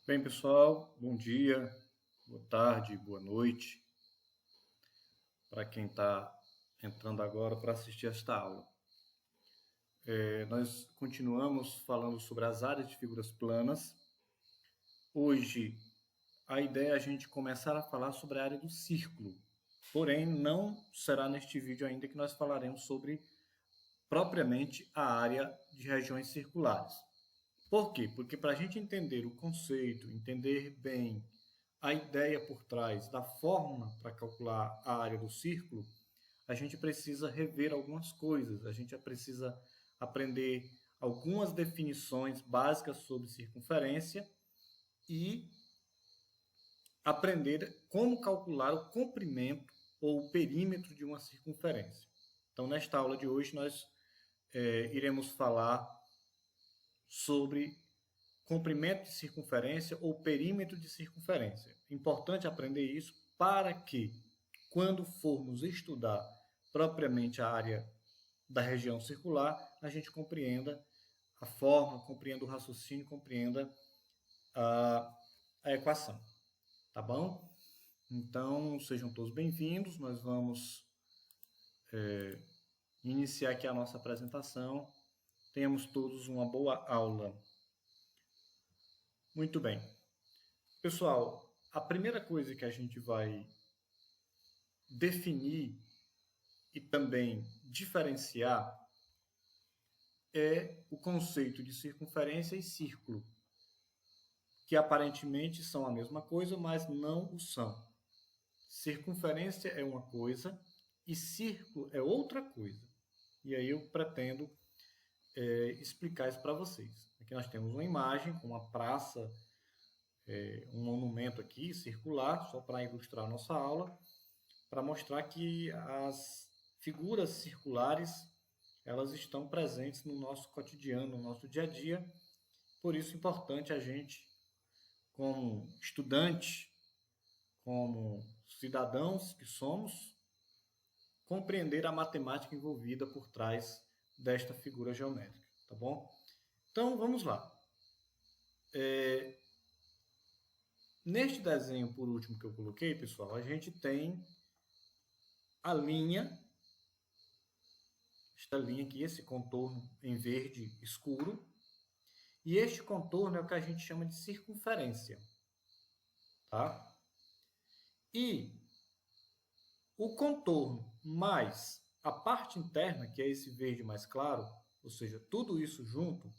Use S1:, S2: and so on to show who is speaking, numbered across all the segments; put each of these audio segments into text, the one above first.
S1: Bem, pessoal, bom dia, boa tarde, boa noite para quem está entrando agora para assistir esta aula. Nós continuamos falando sobre as áreas de figuras planas. Hoje, a ideia é a gente começar a falar sobre a área do círculo. Porém, não será neste vídeo ainda que nós falaremos sobre propriamente a área de regiões circulares. Por quê? Porque para a gente entender o conceito, entender bem a ideia por trás da forma para calcular a área do círculo, a gente precisa rever algumas coisas, a gente precisa aprender algumas definições básicas sobre circunferência e aprender como calcular o comprimento ou o perímetro de uma circunferência. Então, nesta aula de hoje, nós iremos falar sobre comprimento de circunferência ou perímetro de circunferência. Importante aprender isso para que, quando formos estudar propriamente a área da região circular, a gente compreenda a forma, compreenda o raciocínio, compreenda a equação. Tá bom? Então, sejam todos bem-vindos. Nós vamos iniciar aqui a nossa apresentação. Tenhamos todos uma boa aula. Muito bem. Pessoal, a primeira coisa que a gente vai definir e também diferenciar é o conceito de circunferência e círculo, que aparentemente são a mesma coisa, mas não o são. Circunferência é uma coisa e círculo é outra coisa. E aí eu pretendo explicar isso para vocês. Aqui nós temos uma imagem com uma praça, um monumento aqui circular, só para ilustrar a nossa aula, para mostrar que as figuras circulares elas estão presentes no nosso cotidiano, no nosso dia a dia. Por isso é importante a gente, como estudante, como cidadãos que somos, compreender a matemática envolvida por trás desta figura geométrica, tá bom? Então, vamos lá. Neste desenho, por último, que eu coloquei, pessoal, a gente tem a linha, esta linha aqui, esse contorno em verde escuro, e este contorno é o que a gente chama de circunferência, tá? E o contorno mais a parte interna, que é esse verde mais claro, ou seja, tudo isso junto,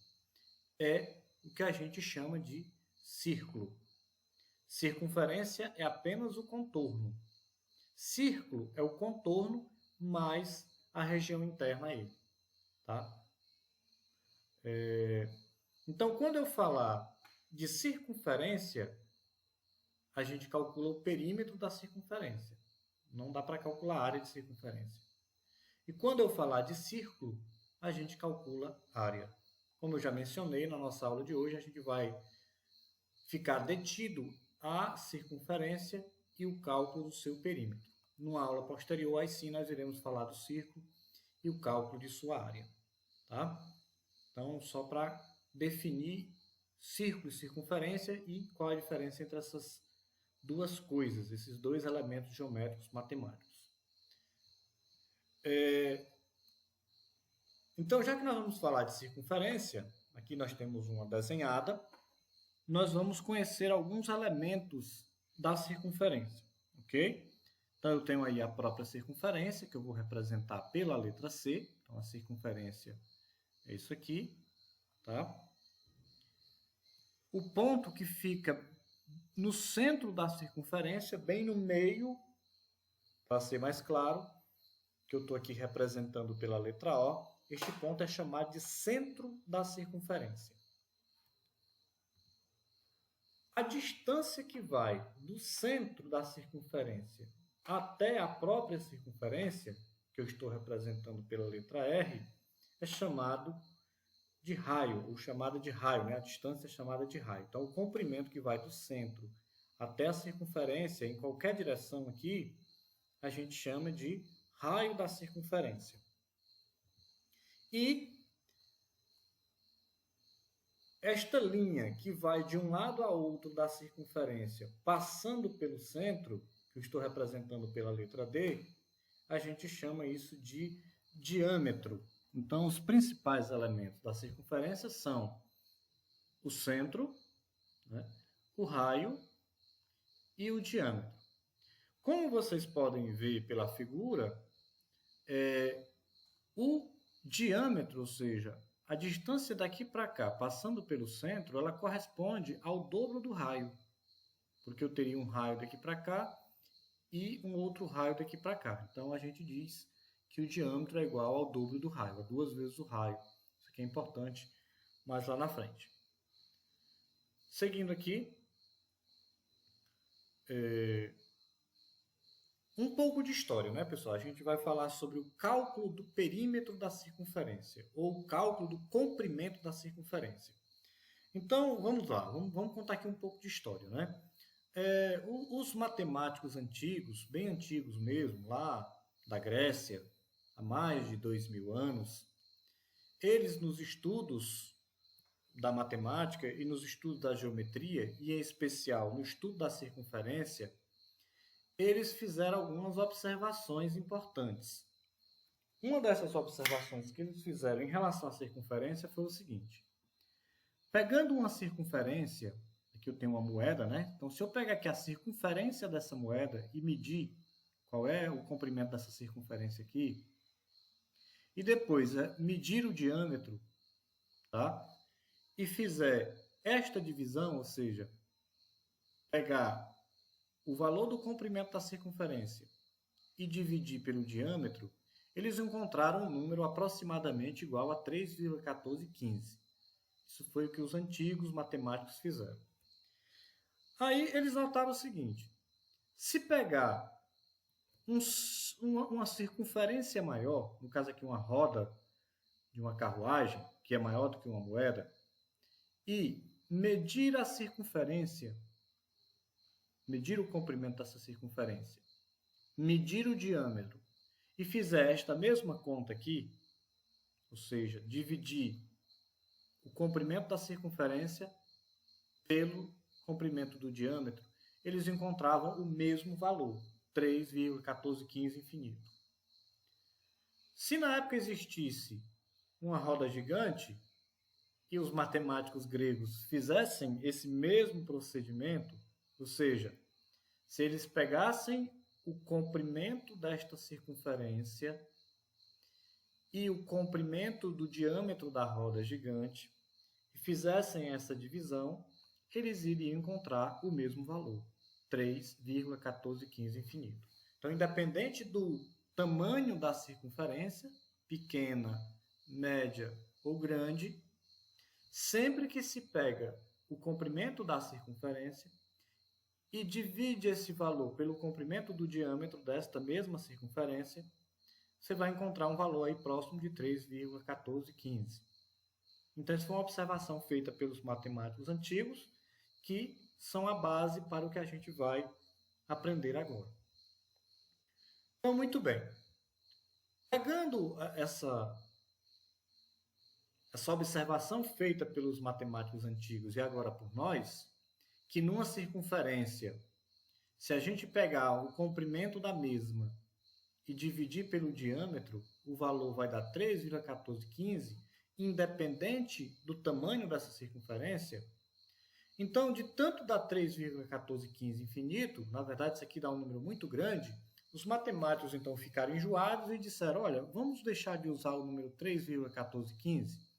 S1: é o que a gente chama de círculo. Circunferência é apenas o contorno. Círculo é o contorno mais a região interna a ele. Tá? Então, quando eu falar de circunferência, a gente calcula o perímetro da circunferência. Não dá para calcular a área de circunferência. E quando eu falar de círculo, a gente calcula a área. Como eu já mencionei na nossa aula de hoje, a gente vai ficar detido à circunferência e o cálculo do seu perímetro. Numa aula posterior, aí sim, nós iremos falar do círculo e o cálculo de sua área. Tá? Então, só para definir círculo e circunferência e qual a diferença entre essas duas coisas, esses dois elementos geométricos matemáticos. Então, já que nós vamos falar de circunferência, aqui nós temos uma desenhada, nós vamos conhecer alguns elementos da circunferência, ok? Então, eu tenho aí a própria circunferência, que eu vou representar pela letra C. Então, a circunferência é isso aqui, tá? O ponto que fica no centro da circunferência, bem no meio, para ser mais claro, que eu estou aqui representando pela letra O, este ponto é chamado de centro da circunferência. A distância que vai do centro da circunferência até a própria circunferência, que eu estou representando pela letra R, é chamado de raio, ou chamada de raio, né? A distância é chamada de raio. Então, o comprimento que vai do centro até a circunferência, em qualquer direção aqui, a gente chama de raio da circunferência. E esta linha que vai de um lado a outro da circunferência, passando pelo centro, que eu estou representando pela letra D, a gente chama isso de diâmetro. Então, os principais elementos da circunferência são o centro, né, o raio e o diâmetro. Como vocês podem ver pela figura, o diâmetro, ou seja, a distância daqui para cá, passando pelo centro, ela corresponde ao dobro do raio. Porque eu teria um raio daqui para cá e um outro raio daqui para cá. Então, a gente diz que o diâmetro é igual ao dobro do raio, a 2 vezes o raio. Isso aqui é importante mais lá na frente. Seguindo aqui, um pouco de história, né, pessoal? A gente vai falar sobre o cálculo do perímetro da circunferência, ou o cálculo do comprimento da circunferência. Então, vamos lá, vamos contar aqui um pouco de história, né? Os matemáticos antigos, bem antigos mesmo, lá da Grécia, há mais de 2000 anos, eles nos estudos da matemática e nos estudos da geometria, e em especial no estudo da circunferência, eles fizeram algumas observações importantes. Uma dessas observações que eles fizeram em relação à circunferência foi o seguinte: pegando uma circunferência, aqui eu tenho uma moeda, né? Então, se eu pegar aqui a circunferência dessa moeda e medir qual é o comprimento dessa circunferência aqui, e depois medir o diâmetro, tá? E fizer esta divisão, ou seja, pegar o valor do comprimento da circunferência e dividir pelo diâmetro, eles encontraram um número aproximadamente igual a 3,1415. Isso foi o que os antigos matemáticos fizeram. Aí eles notaram o seguinte: se pegar uma circunferência maior, no caso aqui uma roda de uma carruagem, que é maior do que uma moeda, e medir a circunferência, medir o comprimento dessa circunferência, medir o diâmetro, e fizer esta mesma conta aqui, ou seja, dividir o comprimento da circunferência pelo comprimento do diâmetro, eles encontravam o mesmo valor, 3,1415 infinito. Se na época existisse uma roda gigante e os matemáticos gregos fizessem esse mesmo procedimento, ou seja, se eles pegassem o comprimento desta circunferência e o comprimento do diâmetro da roda gigante e fizessem essa divisão, eles iriam encontrar o mesmo valor, 3,1415 infinito. Então, independente do tamanho da circunferência, pequena, média ou grande, sempre que se pega o comprimento da circunferência e divide esse valor pelo comprimento do diâmetro desta mesma circunferência, você vai encontrar um valor aí próximo de 3,1415. Então, essa foi uma observação feita pelos matemáticos antigos, que são a base para o que a gente vai aprender agora. Então, muito bem. Pegando essa observação feita pelos matemáticos antigos e agora por nós, que numa circunferência, se a gente pegar o comprimento da mesma e dividir pelo diâmetro, o valor vai dar 3,1415, independente do tamanho dessa circunferência. Então, de tanto dar 3,1415 infinito, na verdade isso aqui dá um número muito grande, os matemáticos então ficaram enjoados e disseram: olha, vamos deixar de usar o número 3,1415?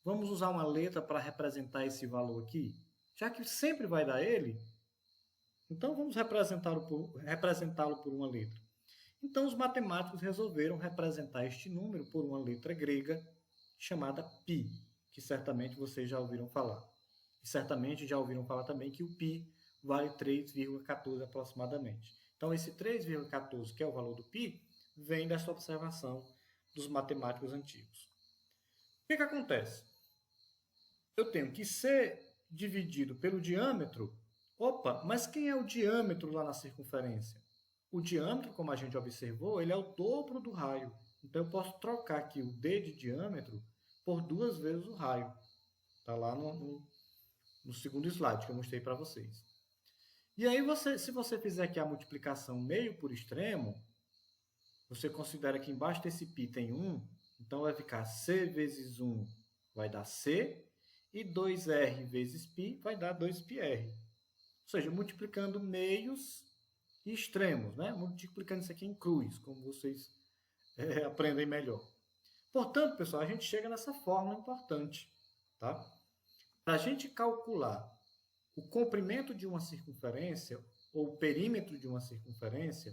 S1: Vamos usar uma letra para representar esse valor aqui? Já que sempre vai dar ele, então vamos representá-lo por uma letra. Então os matemáticos resolveram representar este número por uma letra grega chamada π, que certamente vocês já ouviram falar. E certamente já ouviram falar também que o π vale 3,14 aproximadamente. Então esse 3,14, que é o valor do π, vem dessa observação dos matemáticos antigos. O que acontece? Eu tenho que ser dividido pelo diâmetro. Opa, mas quem é o diâmetro lá na circunferência? O diâmetro, como a gente observou, ele é o dobro do raio. Então, eu posso trocar aqui o d de diâmetro por 2 vezes o raio. Está lá no segundo slide que eu mostrei para vocês. E aí, se você fizer aqui a multiplicação meio por extremo, você considera que embaixo desse π tem 1, então vai ficar C vezes 1 vai dar C, e 2R vezes π vai dar 2πr. Ou seja, multiplicando meios e extremos, né? Multiplicando isso aqui em cruz, como vocês aprendem melhor. Portanto, pessoal, a gente chega nessa fórmula importante. Tá? Para a gente calcular o comprimento de uma circunferência, ou o perímetro de uma circunferência,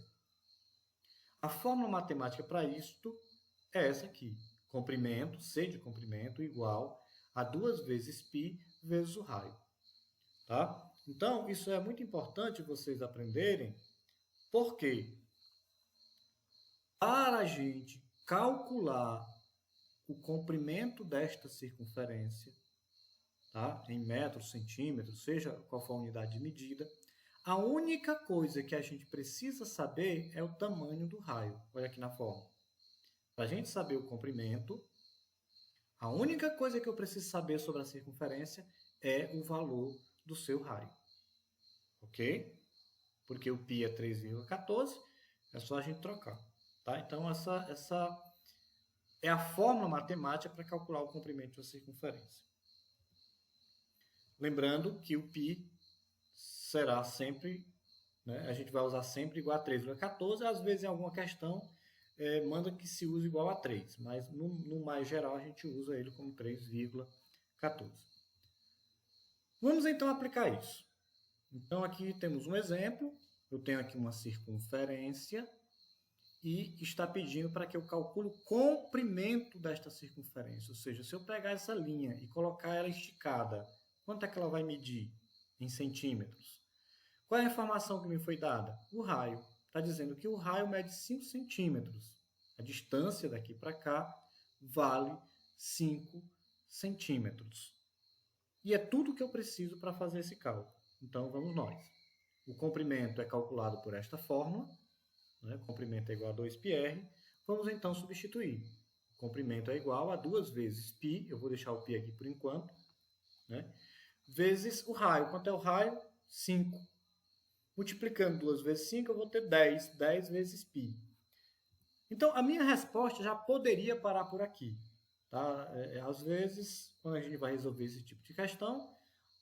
S1: a fórmula matemática para isto é essa aqui. Comprimento, C de comprimento, igual a 2 vezes π vezes o raio. Tá? Então, isso é muito importante vocês aprenderem, porque para a gente calcular o comprimento desta circunferência, tá? Em metros, centímetros, seja qual for a unidade de medida, a única coisa que a gente precisa saber é o tamanho do raio. Olha aqui na fórmula. Para a gente saber o comprimento, a única coisa que eu preciso saber sobre a circunferência é o valor do seu raio. Ok? Porque o π é 3,14, é só a gente trocar. Tá? Então, essa é a fórmula matemática para calcular o comprimento de uma circunferência. Lembrando que o π será sempre, né, a gente vai usar sempre igual a 3,14, às vezes em alguma questão manda que se use igual a 3, mas no mais geral a gente usa ele como 3,14. Vamos então aplicar isso. Então aqui temos um exemplo, eu tenho aqui uma circunferência e está pedindo para que eu calcule o comprimento desta circunferência, ou seja, se eu pegar essa linha e colocar ela esticada, quanto é que ela vai medir em centímetros? Qual é a informação que me foi dada? O raio. Está dizendo que o raio mede 5 centímetros. A distância daqui para cá vale 5 centímetros. E é tudo que eu preciso para fazer esse cálculo. Então, vamos nós. O comprimento é calculado por esta fórmula. Né? O comprimento é igual a 2πr. Vamos então substituir. O comprimento é igual a 2 vezes π. Eu vou deixar o π aqui por enquanto. Né? Vezes o raio. Quanto é o raio? 5. Multiplicando 2 vezes 5, eu vou ter 10. 10 vezes π. Então, a minha resposta já poderia parar por aqui. Tá? Às vezes, quando a gente vai resolver esse tipo de questão,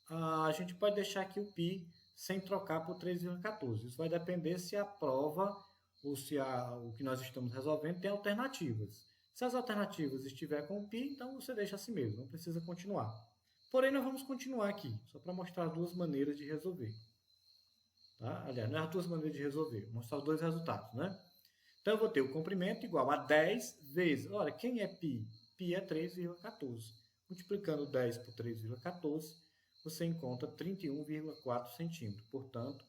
S1: a gente pode deixar aqui o π sem trocar por 3,14. Isso vai depender se a prova ou se o que nós estamos resolvendo tem alternativas. Se as alternativas estiver com o π, então você deixa assim mesmo, não precisa continuar. Porém, nós vamos continuar aqui, só para mostrar duas maneiras de resolver. Tá? Aliás, não é as duas maneiras de resolver, vou mostrar os dois resultados. Né? Então, eu vou ter o comprimento igual a 10 vezes... Olha, quem é π? π é 3,14. Multiplicando 10 por 3,14, você encontra 31,4 centímetros. Portanto,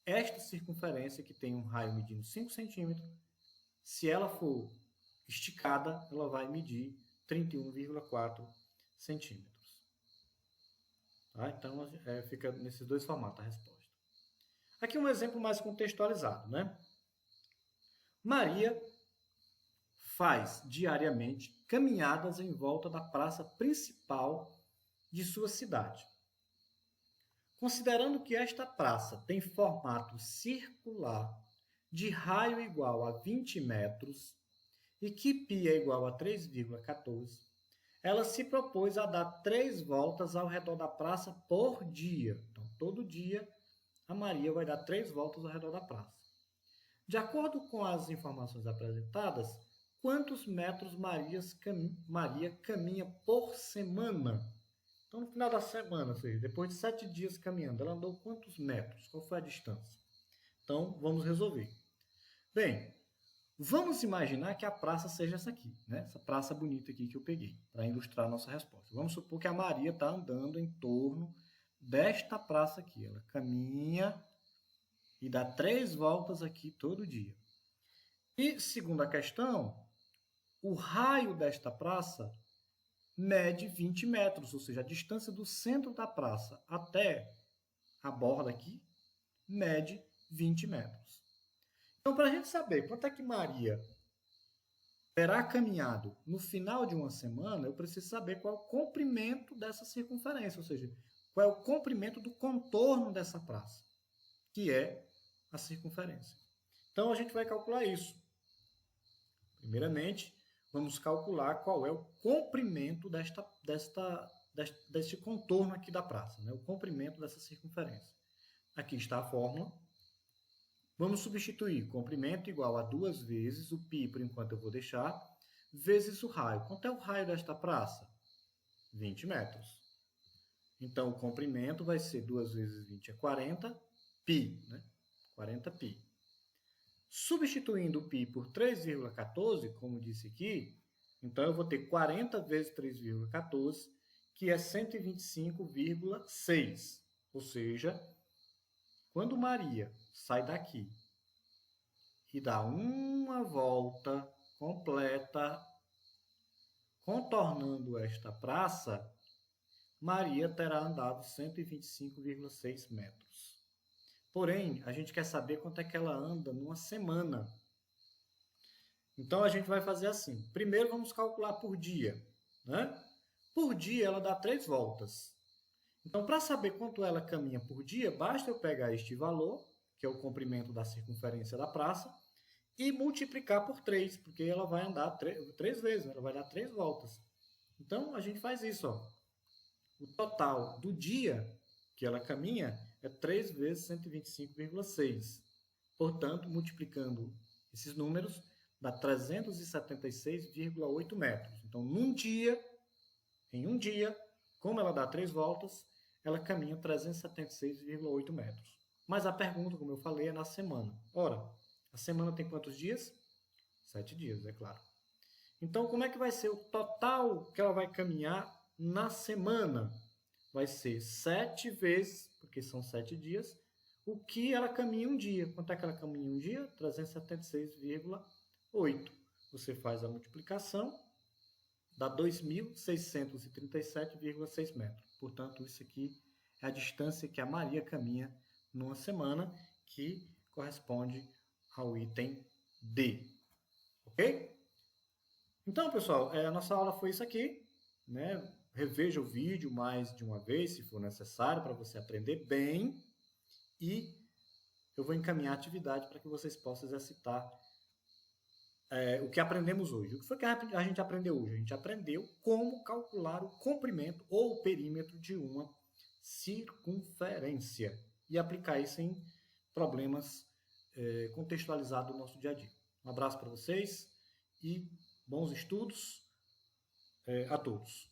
S1: esta circunferência que tem um raio medindo 5 centímetros, se ela for esticada, ela vai medir 31,4 centímetros. Tá? Então, fica nesses dois formatos a resposta. Aqui um exemplo mais contextualizado. Né? Maria faz diariamente caminhadas em volta da praça principal de sua cidade. Considerando que esta praça tem formato circular de raio igual a 20 metros e que π é igual a 3,14, ela se propôs a dar 3 voltas ao redor da praça por dia. Então, todo dia, a Maria vai dar 3 voltas ao redor da praça. De acordo com as informações apresentadas, quantos metros Maria caminha por semana? Então, no final da semana, ou seja, depois de 7 dias caminhando, ela andou quantos metros? Qual foi a distância? Então, vamos resolver. Bem, vamos imaginar que a praça seja essa aqui, né? Essa praça bonita aqui que eu peguei, para ilustrar a nossa resposta. Vamos supor que a Maria está andando em torno desta praça aqui. Ela caminha e dá 3 voltas aqui todo dia. E, segundo a questão, o raio desta praça mede 20 metros, ou seja, a distância do centro da praça até a borda aqui mede 20 metros. Então, para a gente saber quanto é que Maria terá caminhado no final de uma semana, eu preciso saber qual é o comprimento dessa circunferência, ou seja, qual é o comprimento do contorno dessa praça, que é a circunferência. Então, a gente vai calcular isso. Primeiramente, vamos calcular qual é o comprimento deste contorno aqui da praça, né? O comprimento dessa circunferência. Aqui está a fórmula. Vamos substituir comprimento igual a 2 vezes o π, por enquanto eu vou deixar, vezes o raio. Quanto é o raio desta praça? 20 metros. Então, o comprimento vai ser 2 vezes 20 é 40 π, né? 40 π. Substituindo o π por 3,14, como disse aqui, então eu vou ter 40 vezes 3,14, que é 125,6. Ou seja, quando Maria sai daqui e dá uma volta completa contornando esta praça, Maria terá andado 125,6 metros. Porém, a gente quer saber quanto é que ela anda numa semana. Então, a gente vai fazer assim. Primeiro, vamos calcular por dia, né? Por dia, ela dá 3 voltas. Então, para saber quanto ela caminha por dia, basta eu pegar este valor, que é o comprimento da circunferência da praça, e multiplicar por 3, porque ela vai andar 3 vezes, né? Ela vai dar 3 voltas. Então, a gente faz isso, ó. O total do dia que ela caminha é 3 vezes 125,6. Portanto, multiplicando esses números, dá 376,8 metros. Então, em um dia, como ela dá 3 voltas, ela caminha 376,8 metros. Mas a pergunta, como eu falei, é na semana. Ora, a semana tem quantos dias? 7 dias, é claro. Então, como é que vai ser o total que ela vai caminhar na semana? Vai ser 7 vezes, porque são 7 dias, o que ela caminha um dia. Quanto é que ela caminha um dia? 376,8. Você faz a multiplicação, dá 2.637,6 metros. Portanto, isso aqui é a distância que a Maria caminha numa semana, que corresponde ao item D. Ok? Então, pessoal, a nossa aula foi isso aqui, né? Reveja o vídeo mais de uma vez, se for necessário, para você aprender bem. E eu vou encaminhar a atividade para que vocês possam exercitar o que aprendemos hoje. O que foi que a gente aprendeu hoje? A gente aprendeu como calcular o comprimento ou o perímetro de uma circunferência e aplicar isso em problemas contextualizados do nosso dia a dia. Um abraço para vocês e bons estudos a todos.